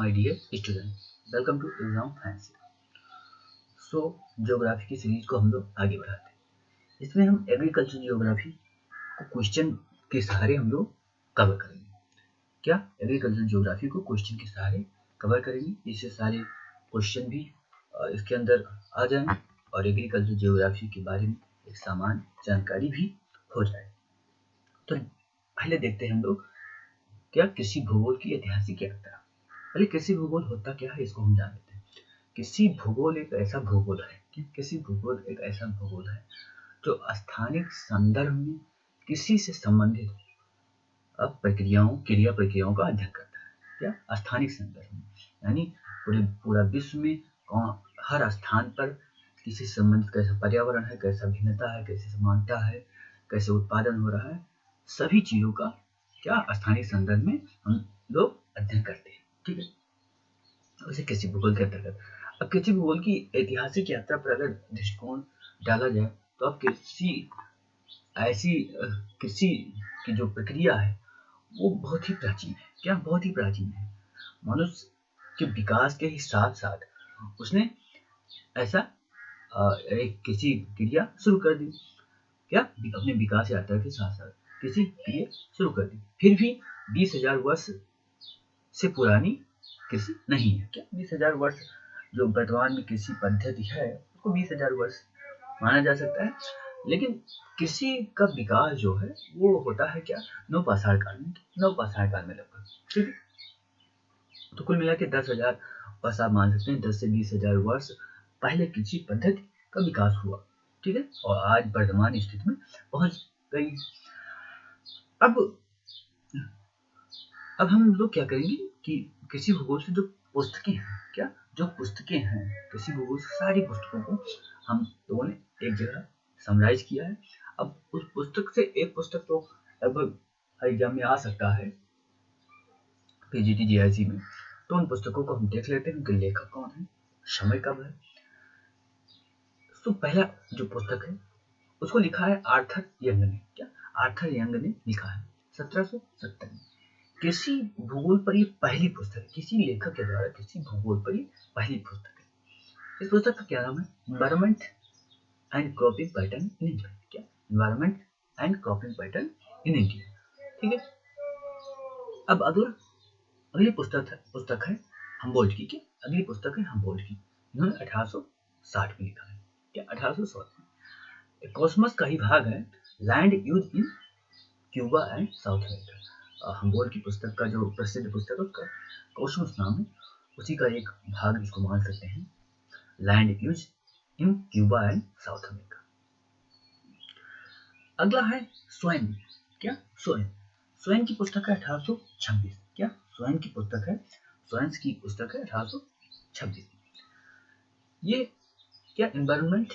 My dear student, welcome to exam fancy. So geography की series को हम लोग आगे बढ़ाते हैं। इसमें हम एग्रीकल्चर ज्योग्राफी को क्वेश्चन के सहारे हम लोग कवर करेंगे। क्या एग्रीकल्चर ज्योग्राफी को क्वेश्चन के सहारे कवर करेंगे, इससे सारे क्वेश्चन भी इसके अंदर आ जाए और एग्रीकल्चर ज्योग्राफी के बारे में एक सामान्य जानकारी भी हो जाए। तो पहले देखते हैं हम लोग क्या कृषि भूगोल की ऐतिहासिक यात्रा। पहले कृषि भूगोल होता क्या है इसको हम जान लेते हैं। कृषि भूगोल एक ऐसा भूगोल है कि कृषि भूगोल एक ऐसा भूगोल है जो स्थानिक संदर्भ में कृषि से संबंधित प्रक्रियाओं क्रिया प्रक्रियाओं का अध्ययन करता है। क्या स्थानिक संदर्भ में, यानी पूरा विश्व में हर स्थान पर कृषि से संबंधित कैसा पर्यावरण है, कैसा भिन्नता है, कैसे समानता है, कैसे उत्पादन हो रहा है, सभी चीजों का क्या स्थानीय संदर्भ में हम लोग अध्ययन करते हैं। ठीक है, उसे कृषि भूगोल के अंतर्गत। अब कृषि भूगोल की ऐतिहासिक यात्रा पर अगर दृष्टिकोण डाला जाए तो अब कृषि की जो प्रक्रिया है वो बहुत ही प्राचीन है। क्या बहुत ही प्राचीन है। मनुष्य के विकास के ही साथ साथ उसने ऐसा एक कृषि क्रिया शुरू कर दी। क्या अपने विकास यात्रा के साथ साथ कृषि क्रिया शुरू कर दी। फिर भी 20,000 वर्ष से पुरानी कृषि नहीं है। क्या 20,000 वर्ष जो वर्तमान में कृषि पद्धति है उसको 20,000 वर्ष माना जा सकता है, लेकिन कृषि का विकास जो है वो होता है क्या नवपाषाण काल में लगभग। ठीक है, तो कुल मिला के 10,000 वर्ष आप मान सकते हैं, 10 से 20,000 वर्ष पहले कृषि पद्धति का विकास हुआ। ठीक है, और आज वर्तमान स्थिति में पहुंच गई। अब हम लोग क्या करेंगे कि कृषि भूगोल से जो पुस्तकें हैं, क्या जो पुस्तकें हैं कृषि भूगोल से सारी पुस्तकों को हम लोगों ने एक जगह समराइज किया है। अब उस पुस्तक से एक पुस्तक तो लगभग एग्जाम में आ सकता है पीजीटी जीआईसी में, तो उन पुस्तकों को हम देख लेते हैं, उनके लेखक कौन है, समय कब है। तो पहला जो पुस्तक है उसको लिखा है आर्थर यंग ने। क्या आर्थर यंग ने लिखा है 1770 में। कृषि भूगोल पर ये पहली पुस्तक है, किसी लेखक के द्वारा कृषि भूगोल पर ये पहली पुस्तक है। इस पुस्तक का क्या नाम है, environment and cropping pattern in India. क्या environment and cropping pattern in India. ठीक है, अब अगली पुस्तक है हम्बोल्ट की। क्या अगली पुस्तक है हम्बोल्ट की, इन्होंने 1860 में लिखा है। क्या 1860 में। कॉस्मस का ही भाग है land use in Cuba and south America. Humboldt की पुस्तक का जो प्रसिद्ध पुस्तक है उसका कॉस्मस नाम है, उसी का एक भाग इसको मान सकते हैं, land use in Cuba and south America. अगला है स्वयं। क्या स्वयं की पुस्तक है 1826। क्या स्वयं की पुस्तक है 1826। ये क्या environment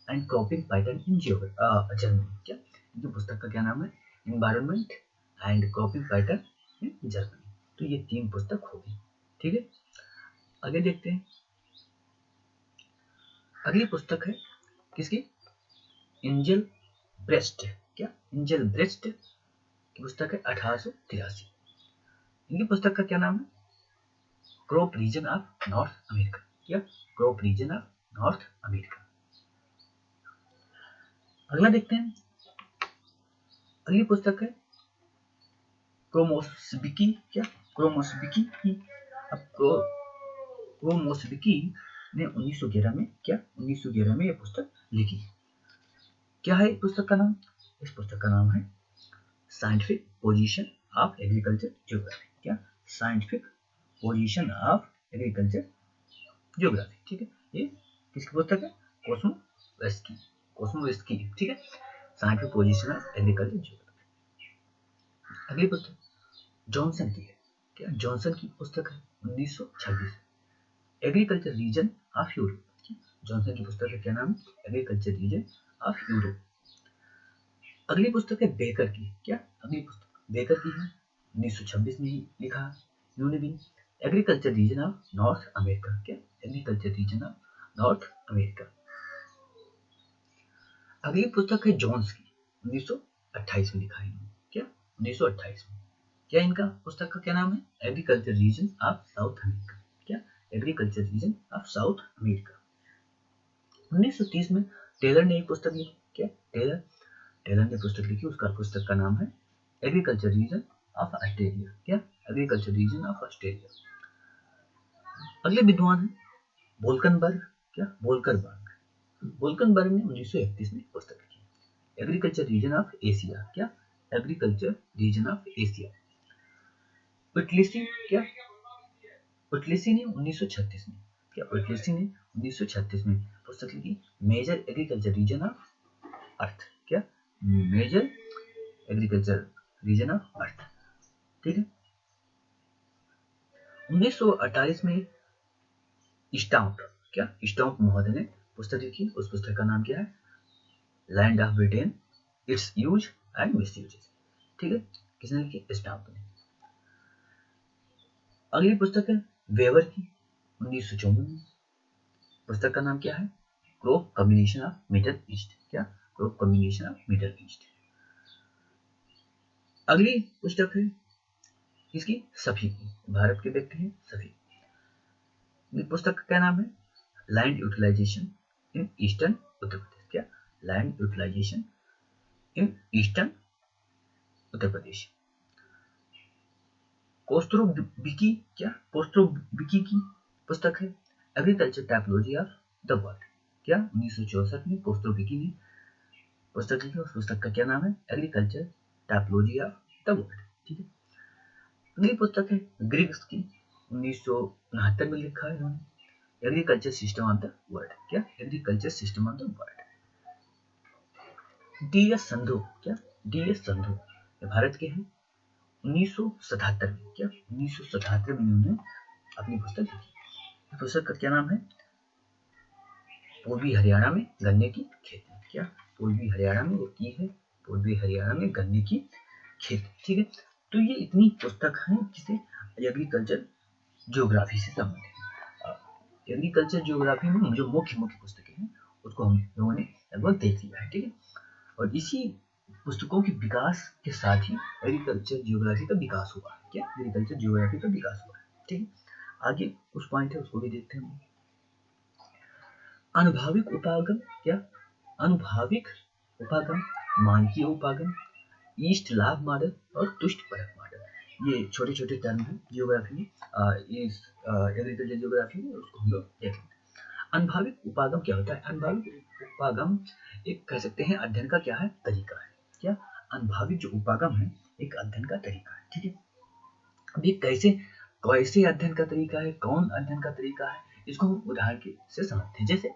and cropping pattern in Germany. क्या इनकी पुस्तक का क्या नाम है, environment and cropping pattern in Germany. तो ये 3 पुस्तक होगी। ठीक है, आगे देखते हैं। अगली पुस्तक है किसकी, एंजल ब्रेस्ट। क्या एंजल ब्रेस्ट की पुस्तक है 1883। इनकी पुस्तक का क्या नाम है, crop region of North America. क्या crop region of North America. अगला देखते हैं, अगली पुस्तक है क्रोमोस्बिकी। क्या क्रोमोस्बिकी की। अब क्रोमोस्बिकी ने 1911 में 1911 में यह पुस्तक लिखी। क्या है पुस्तक का नाम, इस पुस्तक का नाम है scientific position of agriculture geography. क्या scientific position of agriculture geography. ठीक है, ये किसकी पुस्तक है, कोस्मोवेस्की। ठीक है, scientific position of agriculture geography. अगली पुस्तक जॉनसन की है। क्या जॉनसन की पुस्तक है 1926, agriculture region of Europe. Johnson की पुस्तक का क्या नाम है, एग्रीकल्चर रीजन ऑफ यूरोप। अगली पुस्तक है बेकर की। क्या अगली पुस्तक बेकर की है 1926 में ही लिखा इन्होंने भी, agriculture region of North America. क्या agriculture region of North America. अगली पुस्तक है जॉन्स की 1928 में लिखा है। क्या 1928 में। क्या इनका पुस्तक का क्या नाम है? Agriculture region of South America. क्या? Agriculture region of South America. 1930 में टेलर ने एक पुस्तक लिखी। क्या? टेलर ने पुस्तक लिखी, उसका पुस्तक का नाम है एग्रीकल्चर रीजन ऑफ ऑस्ट्रेलिया। क्या? Agriculture region of Australia. अगले विद्वान है वोल्कनबर्ग। क्या? वोल्कनबर्ग ने 1931 में पुस्तक लिखी एग्रीकल्चर रीजन ऑफ एशिया। क्या? Agriculture region of Asia. उटलिसी ने 1936 में, क्या? उटलिसी ने 1936 में पुस्तक लिखी major agriculture region of earth. क्या? Major agriculture region of earth. ठीक है। 1948 में स्टाम्प, क्या? स्टाम्प महोदय ने पुस्तक लिखी, उस पुस्तक का नाम क्या है? Land of Britain, it's use and misuse. ठीक है। किसने लिखी? स्टाम्प ने। अगली पुस्तक है वेबर की, 1954 में। पुस्तक का नाम क्या है? Crop combination of Middle East. क्या? Crop combination of Middle East. अगली पुस्तक है किसकी? सफी की, भारत के व्यक्ति हैं सफी। पुस्तक का क्या नाम है? Land utilisation in eastern Uttar Pradesh. क्या? Land utilisation in eastern Uttar Pradesh. कोस्ट्रोविकी, क्या? कोस्ट्रोविकी की पुस्तक है agriculture typology of the world. क्या? 1964 में कोस्ट्रोविकी ने पुस्तक लिखी, उस पुस्तक का क्या नाम है? Agriculture typology of the world. ठीक है। अगली पुस्तक है ग्रिग्स की, 1969 में लिखा है इन्होंने agriculture system of the world. क्या? Agriculture system of the world. D S. Sandhu, क्या? डी.एस. संधू ये भारत के हैं, 1977 में। क्या? 1977 में उन्होंने अपनी पुस्तक लिखी। पुस्तक का क्या नाम है? पूर्वी हरियाणा में गन्ने की खेती। क्या? पूर्वी हरियाणा में की है, पूर्वी हरियाणा में गन्ने की खेती। ठीक है। तो ये इतनी पुस्तक हैं जिसे एग्रीकल्चर ज्योग्राफी से संबंधित। एग्रीकल्चर ज्योग्राफी में जो मुख्य पुस्तकें हैं उसको हम लोगों ने लगभग देख लिया है। ठीक है। और इसी पुस्तकों के विकास के साथ ही एग्रीकल्चर ज्योग्राफी का विकास हुआ है। क्या? एग्रीकल्चर ज्योग्राफी का विकास हुआ है। ठीक है। आगे उस पॉइंट है उसको भी देखते हैं। अनुभाविक उपागम। क्या? अनुभाविक उपागम, मानकीय उपागम, ईस्ट लाभ मॉडल और तुष्ट परक मॉडल। ये छोटे छोटे टर्म है जियोग्राफी में, इस एग्रीकल्चर जियोग्राफी में, उसको हम लोग देखेंगे। अनुभाविक उपागम क्या होता है? अनुभाविक उपागम एक कह सकते हैं अध्ययन का क्या है? तरीका है। क्या? अनुभाविक जो उपागम है एक अध्ययन का तरीका है। ठीक है। अब ये कैसे अध्ययन का तरीका है, कौन अध्ययन का तरीका है, इसको हम उदाहरण से समझते हैं। जैसे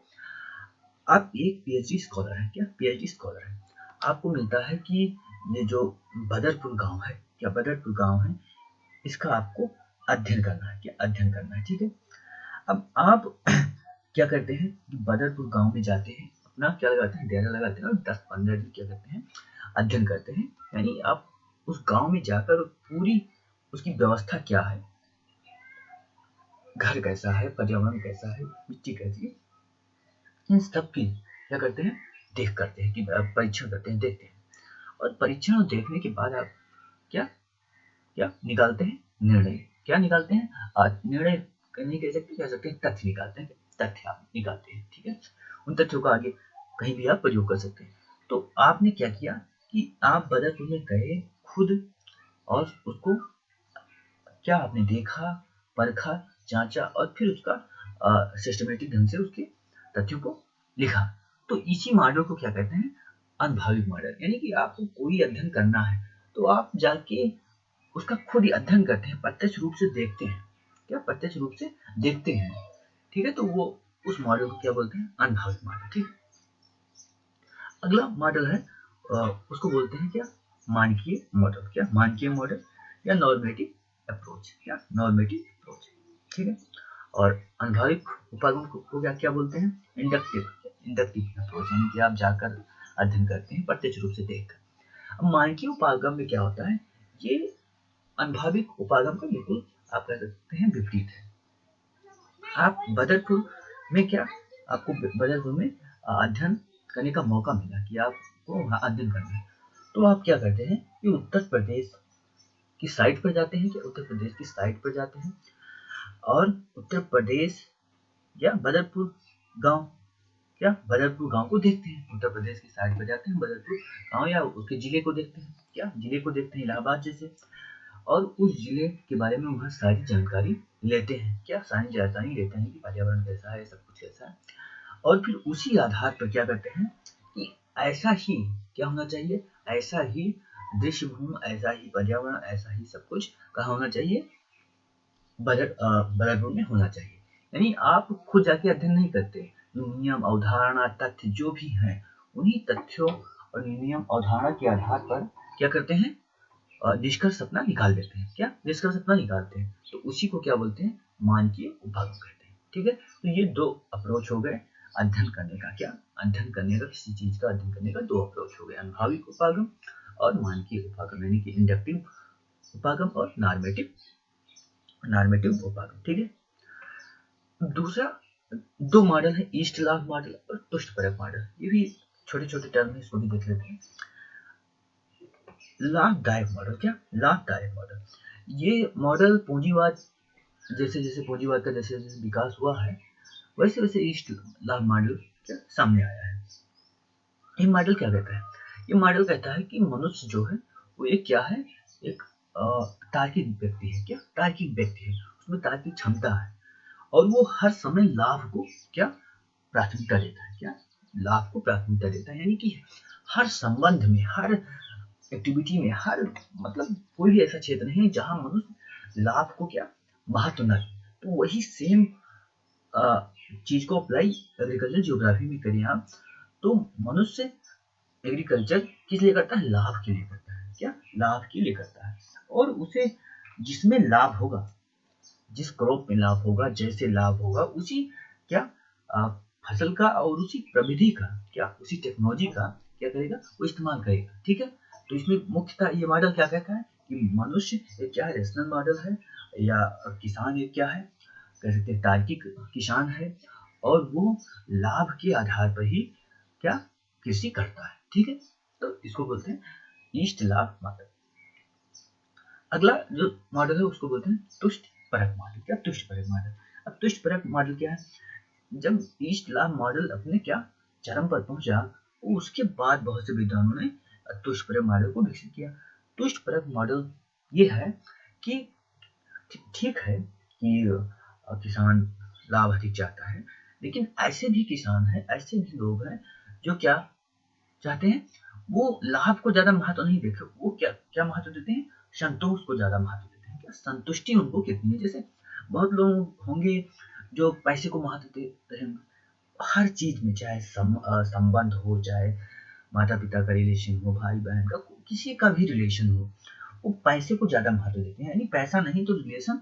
आप एक पीएचडी स्कॉलर हैं। क्या? पीएचडी स्कॉलर है, आपको मिलता है कि ये जो बदरपुर गांव है, क्या बदरपुर गांव है, इसका आपको अध्ययन करना है। क्या? अध्ययन करना है। ठीक है। अब आप क्या करते हैं कि बदरपुर गांव में जाते हैं, अपना क्या लगाते हैं? डेरा लगाते हैं और 10-15 दिन क्या करते हैं? अध्ययन करते हैं। यानी आप उस गांव में जाकर पूरी उसकी व्यवस्था क्या है, घर कैसा है, पर्यावरण कैसा है, मिट्टी कैसी है, इन सब की क्या करते हैं? देख करते हैं कि परीक्षण करते हैं, देखते हैं। और परीक्षण और देखने के बाद आप क्या निकालते हैं? निर्णय। क्या निकालते हैं? निर्णय नहीं कह सकते हैं, तथ्य निकालते हैं। तथ्य आप निकालते हैं। ठीक है। उन तथ्यों का आगे कहीं भी आप प्रयोग कर सकते हैं। तो आपने क्या किया कि आप बदरपुर में गए खुद, और उसको क्या आपने देखा, परखा, जांचा और फिर उसका सिस्टमेटिक ढंग से उसके तथ्यों को लिखा। तो इसी मॉडल को क्या कहते हैं? अनुभाविक मॉडल। यानी कि आपको कोई अध्ययन करना है तो आप जाके उसका खुद ही अध्ययन करते हैं, प्रत्यक्ष रूप से देखते हैं। क्या? प्रत्यक्ष रूप से देखते हैं। ठीक है। तो वो उस मॉडल को क्या बोलते हैं? अनुभाविक मॉडल। ठीक। अगला मॉडल है उसको बोलते हैं क्या? मानकीय मॉडल। क्या? मानकीय मॉडल या नॉर्मेटिव अप्रोच। क्या? Normative approach. ठीक है। और अनुभाविक उपागम को क्या बोलते हैं? इंडक्टिव अप्रोच, यानी कि आप जाकर अध्ययन करते हैं प्रत्यक्ष रूप से देखकर। अब मानकीय उपागम में क्या होता है? ये अनुभाविक उपागम का बिल्कुल आप कह सकते हैं विपरीत है। आप बदरपुर में क्या, आपको बदरपुर में अध्ययन करने का मौका मिला कि आपको वहाँ अध्ययन करना है, तो आप क्या करते हैं कि उत्तर प्रदेश की साइट पर जाते हैं, क्या उत्तर प्रदेश की साइट पर जाते हैं और उत्तर प्रदेश या बदरपुर गांव, क्या बदरपुर गांव को देखते हैं। उत्तर प्रदेश की साइट पर जाते हैं, बदरपुर गांव या उसके जिले को देखते हैं, क्या जिले को देखते हैं इलाहाबाद जैसे, और उस जिले के बारे में वह सारी जानकारी लेते हैं, क्या सारी जानकारी लेते हैं कि पर्यावरण कैसा है, सब कुछ कैसा है, और फिर उसी आधार पर क्या करते हैं कि ऐसा ही क्या होना चाहिए, ऐसा ही दृश्य भूमि, ऐसा ही पर्यावरण, ऐसा ही सब कुछ कहाँ होना चाहिए, बदरपुर में होना चाहिए। यानी आप खुद जाके अध्ययन नहीं करते, नियम अवधारणा तथ्य जो भी हैं उन्हीं तथ्यों और नियम अवधारणा के आधार पर क्या करते हैं, निष्कर्ष अपना निकाल देते हैं, क्या निष्कर्ष अपना निकालते हैं, तो उसी को क्या बोलते हैं, मानकीय उपागम कहते हैं। ठीक है, तो ये दो अप्रोच हो गए अध्ययन करने का, क्या अध्ययन करने का, किसी चीज का अध्ययन करने का दो अप्रोच हो गए, अनुभविक उपागम और मानकीय उपागम, यानी कि इंडक्टिव उपागम और नॉर्मेटिव उपागम। ठीक है, दूसरा दो मॉडल है, ईस्ट लाभ मॉडल और तुष्टपरक मॉडल, ये भी छोटे छोटे टर्म है, इसको भी देख लेते हैं। लाभदायक मॉडल, क्या लाभदायक मॉडल, ये मॉडल पूंजीवाद, जैसे जैसे पूंजीवाद का जैसे जैसे विकास हुआ है वैसे वैसे ईस्ट लाभ मॉडल क्या सामने आया है। ये मॉडल क्या कहता है, ये मॉडल कहता है कि मनुष्य जो है वो एक क्या है, एक तार्किक व्यक्ति है, क्या तार्किक व्यक्ति है, उसमें तार्किक क्षमता है और वो हर समय लाभ को क्या प्राथमिकता देता है, क्या लाभ को प्राथमिकता देता है, यानी कि हर संबंध में, हर एक्टिविटी में, हर मतलब कोई भी ऐसा क्षेत्र नहीं है जहां मनुष्य लाभ को क्या महत्व न दे। तो वही सेम चीज को अप्लाई एग्रीकल्चर जियोग्राफी में करें आप, तो मनुष्य एग्रीकल्चर किस लिए करता है, लाभ के लिए करता है, क्या लाभ के लिए करता है, और उसे जिसमें लाभ होगा, जिस क्रॉप में लाभ होगा, जैसे लाभ होगा उसी क्या फसल का और उसी प्रविधि का, क्या उसी टेक्नोलॉजी का क्या करेगा, वो इस्तेमाल करेगा। ठीक है, तो इसमें मुख्यतः ये मॉडल क्या कहता है कि मनुष्य एक क्या है, रेशनल मॉडल है, या किसान एक क्या है, कह सकते हैं तार्किक किसान है, और वो लाभ के आधार पर ही क्या कृषि करता है। ठीक है, तो इसको बोलते हैं ईस्ट लाभ मॉडल। अगला जो मॉडल है उसको बोलते हैं तुष्ट परक मॉडल, क्या तुष्ट परक मॉडल। अब तुष्ट परक मॉडल क्या है, जब ईस्ट लाभ मॉडल अपने क्या चरम पर पहुंचा, उसके बाद बहुत से विद्वानों ने तुष्ट परक मॉडल को विकसित किया। तुष्ट परक मॉडल ये है कि ठीक है कि किसान लाभ अधिक चाहता है, लेकिन ऐसे भी किसान हैं, ऐसे भी लोग हैं जो क्या चाहते हैं, वो लाभ को ज्यादा महत्व नहीं देते, वो क्या क्या महत्व देते हैं, संतोष को ज्यादा महत्व देते हैं, क्या संतुष्टि उनको कितनी है। जैसे बहुत लोग होंगे जो पैसे को महत्व देते हैं हर चीज में, चाहे संबंध हो, चाहे माता पिता का रिलेशन हो, भाई बहन का किसी का भी रिलेशन हो, वो पैसे को ज्यादा महत्व देते हैं, यानी पैसा नहीं तो रिलेशन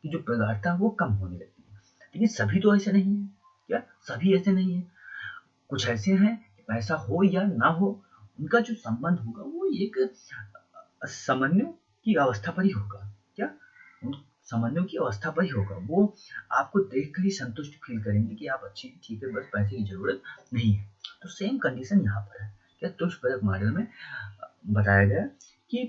की जो प्रगाढ़ता है वो कम होने लगती है। लेकिन सभी तो ऐसे नहीं है, क्या सभी ऐसे नहीं है, कुछ ऐसे हैं पैसा हो या ना हो उनका जो संबंध होगा वो एक समन्वय की अवस्था पर ही होगा, क्या समन्वय की अवस्था पर ही होगा, वो आपको देखकर ही संतुष्ट फील करेंगे कि आप अच्छी ठीक है, बस पैसे की जरूरत नहीं है। तो सेम कंडीशन यहाँ पर है, क्या तुष्ट परक मॉडल में बताया गया कि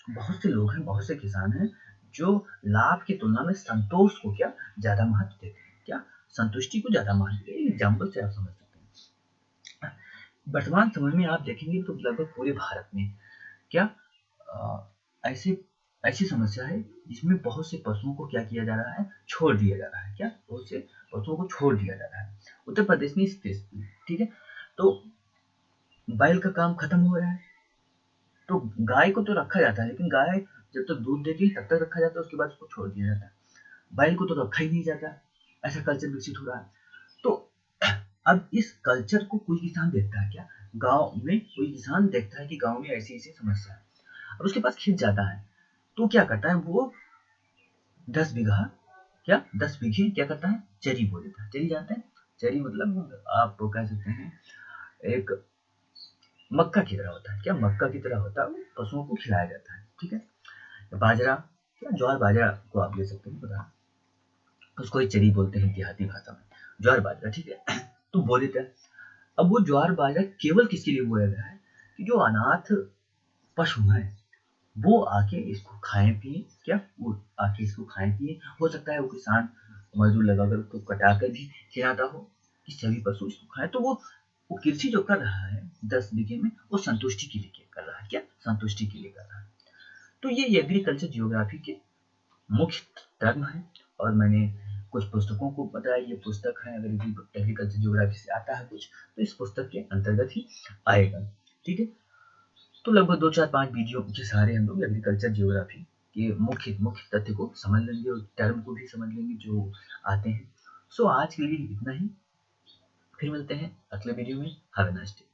बहुत से लोग हैं, बहुत से किसान हैं जो लाभ की तुलना में संतोष को क्या ज्यादा महत्व देते हैं, क्या संतुष्टि को ज्यादा महत्व देते हैं। एग्जाम्पल से आप समझ सकते हैं, वर्तमान समय में आप देखेंगे तो लगभग पूरे भारत में क्या ऐसे ऐसी समस्या है जिसमें बहुत से पशुओं को क्या किया जा रहा है, छोड़ दिया जा रहा है, क्या बहुत से पशुओं को छोड़ दिया जा रहा है उत्तर प्रदेश में स्पेशली। ठीक है, तो बैल का काम खत्म हो रहा है, तो गाय को तो रखा जाता है, लेकिन गाय जब तक दूध देती है तब तक रखा जाता है, उसके बाद उसको छोड़ दिया जाता है। बैल को तो रखा ही नहीं जाता, ऐसा कल्चर विकसित हो रहा है। तो अब इस कल्चर को कोई किसान देखता है, क्या गांव में कोई किसान देखता है कि गांव में ऐसी ऐसी समस्या है, और उसके पास खेत जाता है, तो क्या करता है वो 10 बीघा क्या 10 बीघे क्या करता है, चरी बो देता है। चरी जानते हैं, चरी मतलब आप कह सकते हैं एक मक्का की तरह होता है, क्या मक्का की तरह होता है, वो पशुओं को खिलाया जाता है। ठीक है, बाजरा, क्या ज्वार बाजरा को आप ले सकते हैं, पता उसको ही चरी बोलते हैं देहाती भाषा में, ज्वार बाजरा। ठीक है, तो बो देता है। अब वो ज्वार बाजरा केवल किसके लिए बोया गया है कि जो अनाथ पशु हैं वो आके इसको खाएं पिए, क्या वो आके इसको खाएं पिए। हो सकता है वो किसान मजदूर लगाकर उसको कटाकर भी खिलाता हो कि सभी पशु इसको खाएं। तो वो कृषि जो कर रहा है 10 बीघे में, वो संतुष्टि के लिए कर रहा है, क्या संतुष्टि के लिए कर रहा है। तो ये एग्रीकल्चर जियोग्राफी के मुख्य धर्म है। और मैंने कुछ पुस्तकों को बताया, ये पुस्तक है, अगर एग्रीकल्चर जियोग्राफी से आता है कुछ तो इस पुस्तक के अंतर्गत ही आएगा। ठीक है, तो लगभग 2 4 5 वीडियो के सहारे हम लोग एग्रीकल्चर जियोग्राफी के मुख्य मुख्य तथ्य को समझ लेंगे और टर्म को भी समझ लेंगे जो आते हैं। सो आज के लिए इतना ही, फिर मिलते हैं अगले वीडियो में। Have a nice day.